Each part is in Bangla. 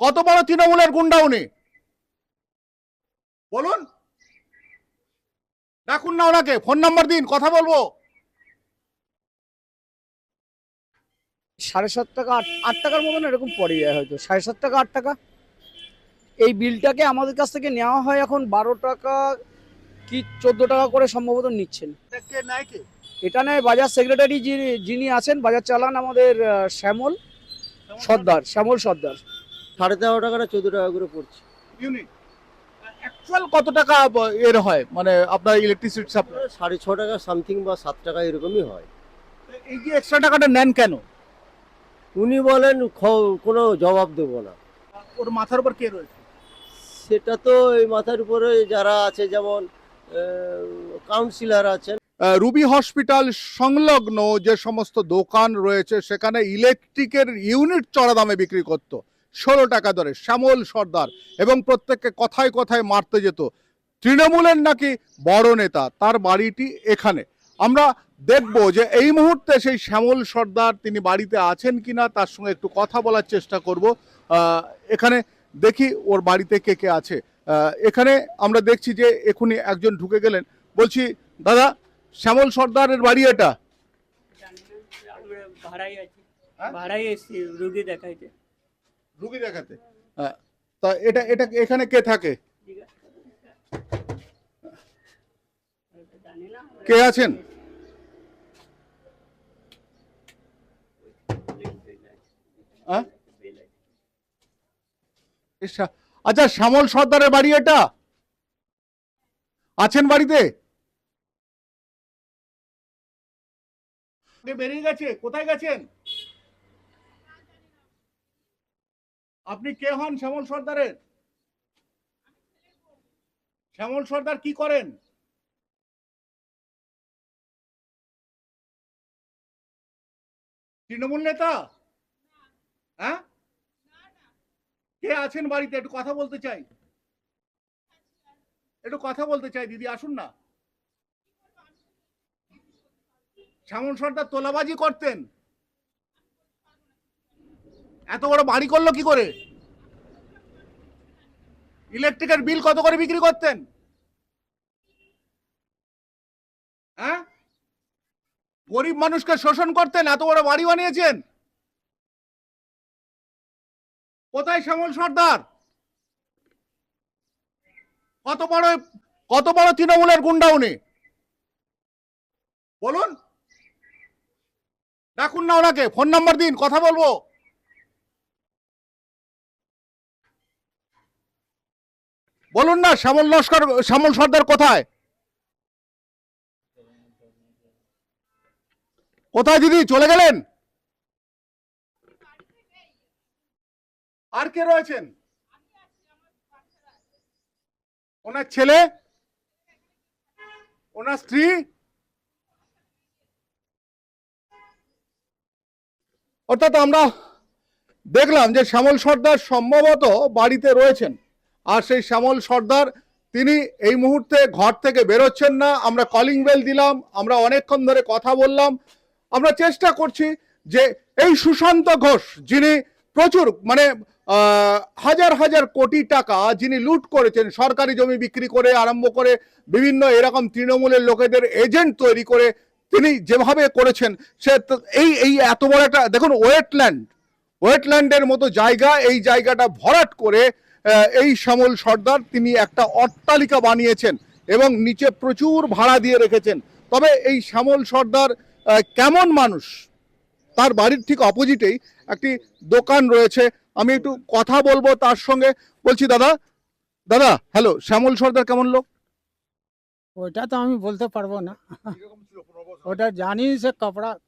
কত বড় তৃণমূলের গুন্ডা উনি? বলুন, ডাকুন না ওনাকে, ফোন নাম্বার দিন, কথা বলবো। 7.5 টাকা 8 টাকার মতন এরকম পড়ে যায়, হয়তো 7.5 টাকা 8 টাকা। এই বিলটাকে আমাদের কাছ থেকে নেওয়া হয় এখন 12 টাকা কি 14 টাকা করে সম্ভবত নিচ্ছেন। কে নেয় কে? এটা নেয় বাজার সেক্রেটারি যিনি আছেন, বাজার চালান আমাদের শ্যামল সর্দার। 13.5 টাকা না 14 টাকা করে পড়ছে। ইউনিট অ্যাকচুয়াল কত টাকা এর হয়, মানে আপনার ইলেকট্রিসিটি সাপ্লাই? 6.5 টাকা সামথিং বা 7 টাকা এরকমই হয়। এই যে এক্সট্রা টাকাটা নেন কেন? উনি বলেন কোনো জবাব দেবো না। ওর মাথার উপর কে রয়েছে? সেটা তো এই মাথার উপরে যারা আছে, যেমন কাউন্সিলর আছেন। রুবি হসপিটাল সংলগ্ন যে সমস্ত দোকান রয়েছে সেখানে ইলেকট্রিকের ইউনিট চড়া দামে বিক্রি করত 16 টাকা দরে শ্যামল সর্দার, এবং প্রত্যেককে কথায় কথায় মারতে যেত। তৃণমূলের নাকি বড় নেতা, তার বাড়িটি এখানে। আমরা দেখব যে এই মুহূর্তে সেই শ্যামল সর্দার তিনি বাড়িতে আছেন কিনা, তার সঙ্গে একটু কথা বলার চেষ্টা করব। এখানে দেখি ওর বাড়িতে কে কে আছে। এখানে আমরা দেখছি যে এখনই একজন ঢুকে গেলেন। বলছি, দাদা, শ্যামল সর্দারের বাড়ি এটা? ভাড়াই আছি, ভাড়াই এসছি রুগী দেখাইতে। রুগী দেখাতে? তা এটা এটা এখানে কে থাকে? কে আছেন? আচ্ছা, শ্যামল সর্দারের বাড়ি এটা? আছেন বাড়িতে? বেরিয়ে গেছে? কোথায় গেছেন? আপনি কে হন শ্যামল সর্দারের? শ্যামল সর্দার কি করেন? তৃণমূল নেতা? হ্যাঁ, কে আছেন বাড়িতে? একটু কথা বলতে চাই, একটু কথা বলতে চাই। দিদি আসুন না। শ্যামল সর্দার তোলাবাজি করতেন? এত বড় বাড়ি করলো কি করে? ইলেকট্রিকের বিল কত করে বিক্রি করতেন? হ্যাঁ, গরিব মানুষকে শোষণ করতেন, এত বড় বাড়ি বানিয়েছেন। কোথায় শ্যামল সর্দার? কত বড় তৃণমূলের গুন্ডা উনি? বলুন, ডাকুন না ওনাকে, ফোন নাম্বার দিন, কথা বলবো। বলুন না, শ্যামল সর্দার কোথায়? কোথায় দিদি, চলে গেলেন? আর কে রয়েছেন? ওনার ছেলে, ওনার স্ত্রী? অর্থাৎ আমরা দেখলাম যে শ্যামল সর্দার সম্ভবত বাড়িতে রয়েছেন, আর সেই শ্যামল সর্দার তিনি এই মুহূর্তে ঘর থেকে বেরোচ্ছেন না। আমরা কলিং বেল দিলাম, আমরা অনেকক্ষণ ধরে কথা বললাম, আমরা চেষ্টা করছি যে এই সুশান্ত ঘোষ, যিনি প্রচুর মানে হাজার হাজার কোটি টাকা যিনি লুট করেছেন, সরকারি জমি বিক্রি করে আরম্ভ করে বিভিন্ন এরকম তৃণমূলের লোকেদের এজেন্ট তৈরি করে তিনি যেভাবে করেছেন, সে এই এই এত বড় একটা দেখুন ওয়েটল্যান্ডের মতো জায়গা, এই জায়গাটা ভরাট করে এই শ্যামল সর্দার তিনি একটা অট্টালিকা বানিয়েছেন এবং নিচে প্রচুর ভাড়া দিয়ে রেখেছেন। তবে এই শ্যামল সর্দার কেমন মানুষ, তার বাড়ির ঠিক অপোজিটেই একটি দোকান রয়েছে, আমি একটু কথা বলবো তার সঙ্গে। বলছি, দাদা দাদা হ্যালো, শ্যামল সর্দার কেমন লোক? ওটা তো আমি বলতে পারবো না। ওটা জানি সে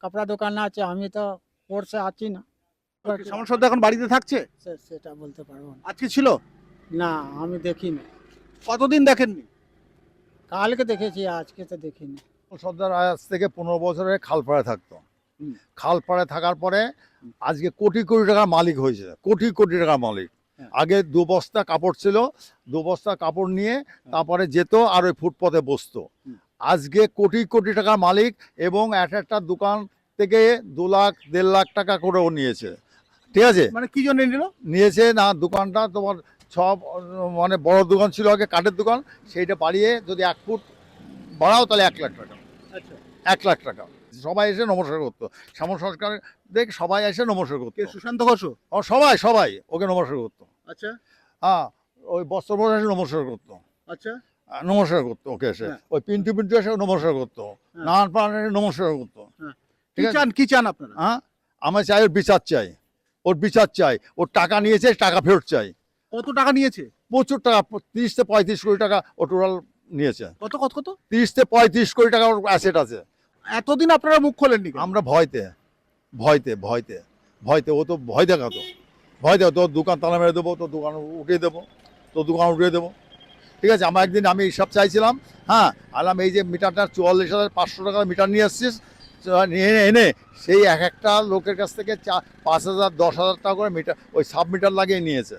কাপড়া দোকান আছে, আমি তো পড়ছে আছি না। শ্যামল সর্দার এখন বাড়িতে থাকছে? সেটা বলতে পারবো না। আজকে ছিল না, আমি দেখিনি। কতদিন দেখেননি? কালকে দেখেছি, আজকে তো দেখিনি। সর্দার আজ থেকে 15 বছরের খালপাড়ে থাকতো। খালপাড়ে থাকার পরে আজকে কোটি কোটি টাকার মালিক হয়েছে, কোটি কোটি টাকার মালিক। আগে 2 বস্তা কাপড় ছিল, 2 বস্তা কাপড় নিয়ে তারপরে যেত আর ওই ফুটপথে বসতো। আজকে কোটি কোটি টাকার মালিক, এবং একটা দোকান থেকে 2 লাখ 1.5 লাখ টাকা করেও নিয়েছে। ঠিক আছে, মানে কি জন্য নিল? নিয়েছে না দোকানটা তোমার সব মানে বড় দোকান ছিল আগে কাঠের দোকান, সেইটা বাড়িয়ে যদি 1 ফুট বাড়াও তাহলে 1 লাখ টাকা, আচ্ছা, 1 লাখ টাকা। সবাই এসে নমস্কার করতো, শ্যামল সরকার দেখ সবাই এসে নমস্কার করতো। কে সুশান্ত ঘোষ? ও সবাই সবাই ওকে নমস্কার করতো। আচ্ছা হ্যাঁ, ওই বস্ত্রপ্রধান এসে নমস্কার করতো, আচ্ছা, নমস্কার করতো ওকে এসে। হ্যাঁ। ওই পিন্টু পিন্টু এসে নমস্কার করতো, হ্যাঁ। নানান প্রাণ এসে নমস্কার করতো। হ্যাঁ। ঠিক কি আছে। চান, কি চান আপনারা? হ্যাঁ, আমরা চাই ওর বিচার চাই, ওর বিচার চাই। ওর টাকা নিয়েছে, টাকা ফেরত চাই। কত টাকা নিয়েছে? প্রচুর টাকা, 30 থেকে 35 কোটি টাকা ও টোটাল নিয়েছে। কত কত কত? 30 থেকে 35 কোটি টাকা ওর অ্যাসেট আছে। এতদিন আপনারা মুখ খোলেননি কেন? আমরা ভয়তে ভয়তে ভয়তে ভয়তে, ও তো ভয় দেখাতো, ভয় দেখো তোর দোকান তালা মেরে দেবো, তোর দোকান উঠিয়ে দেবো, তোর দোকান উঠিয়ে দেবো। ঠিক আছে, আমার একদিন আমি হিসাব চাইছিলাম, হ্যাঁ, আলাম এই যে মিটারটা 44,500 টাকার মিটার নিয়ে এসছিস, নিয়ে এনে সেই এক একটা লোকের কাছ থেকে 5,000 10,000 টাকা করে মিটার, ওই সাব মিটার লাগিয়ে নিয়েছে,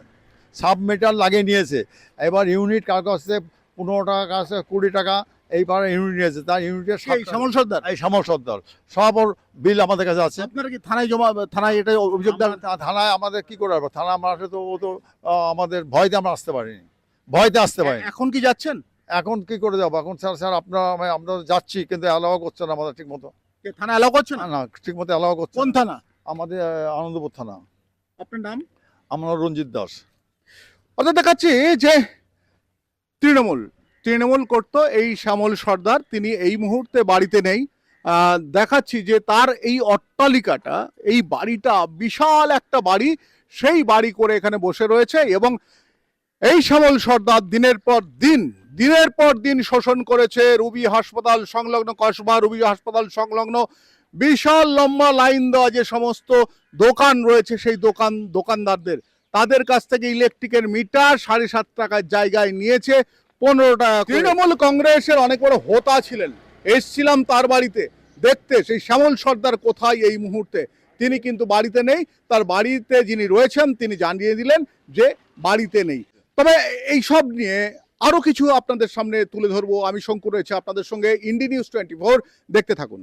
সাব মিটার লাগিয়ে নিয়েছে। এবার ইউনিট কার কাছ থেকে 15 টাকা, কাছ থেকে 20 টাকা, এইবার ইউনিট নিয়েছে। তার ইউনিটের এই শ্যামল সর্দার? এই শ্যামল সর্দার সব ওর বিল আমাদের কাছে আছে। আপনারা কি থানায় থানায় এটা অভিযোগ দেন? থানায় আমাদের কি করে আসবো, থানা আমরা আসলে তো ও তো আমাদের ভয়তে আমরা আসতে পারিনি, ভয়তে আসতে পারিনি। এখন কি যাচ্ছেন? এখন কি করে যাবো, এখন স্যার স্যার আপনারা আমরা যাচ্ছি, কিন্তু অ্যালাও করছে না আমাদের ঠিক মতো। কে থানা এলাও করছে না? না, ঠিক মতো অ্যালাও করছে কোন না। থানা? আমাদের আনন্দপুর থানা। আপনার নাম? আমরা রঞ্জিত দাস। অর্থাৎ দেখাচ্ছি যে তৃণমূল করতো এই শ্যামল সর্দার, তিনি এই মুহূর্তে বাড়িতে নেই। দেখাচ্ছি যে তার এই অট্টালিকাটা, এই বাড়িটা বিশাল একটা বাড়ি, সেই বাড়ি করে এখানে বসে রয়েছে এবং এই শ্যামল সর্দার দিনের পর দিন শোষণ করেছে রুবি হাসপাতাল সংলগ্ন, কসবা রুবি হাসপাতাল সংলগ্ন বিশাল লম্বা লাইন দেওয়া যে সমস্ত দোকান রয়েছে, সেই দোকানদারদের, তাদের কাছ থেকে ইলেকট্রিকের মিটার 7.5 টাকার জায়গায় নিয়েছে 15 টাকা। তৃণমূল কংগ্রেসের অনেক বড় হোতা ছিলেন, এসছিলাম তার বাড়িতে দেখতে সেই শ্যামল সর্দার কোথায় এই মুহূর্তে। তিনি কিন্তু বাড়িতে নেই, তার বাড়িতে যিনি রয়েছেন তিনি জানিয়ে দিলেন যে বাড়িতে নেই। তবে এই সব নিয়ে আরো কিছু আপনাদের সামনে তুলে ধরবো। আমি শঙ্কর রয়েছে আপনাদের সঙ্গে, ইন্ডি নিউজ 24, দেখতে থাকুন।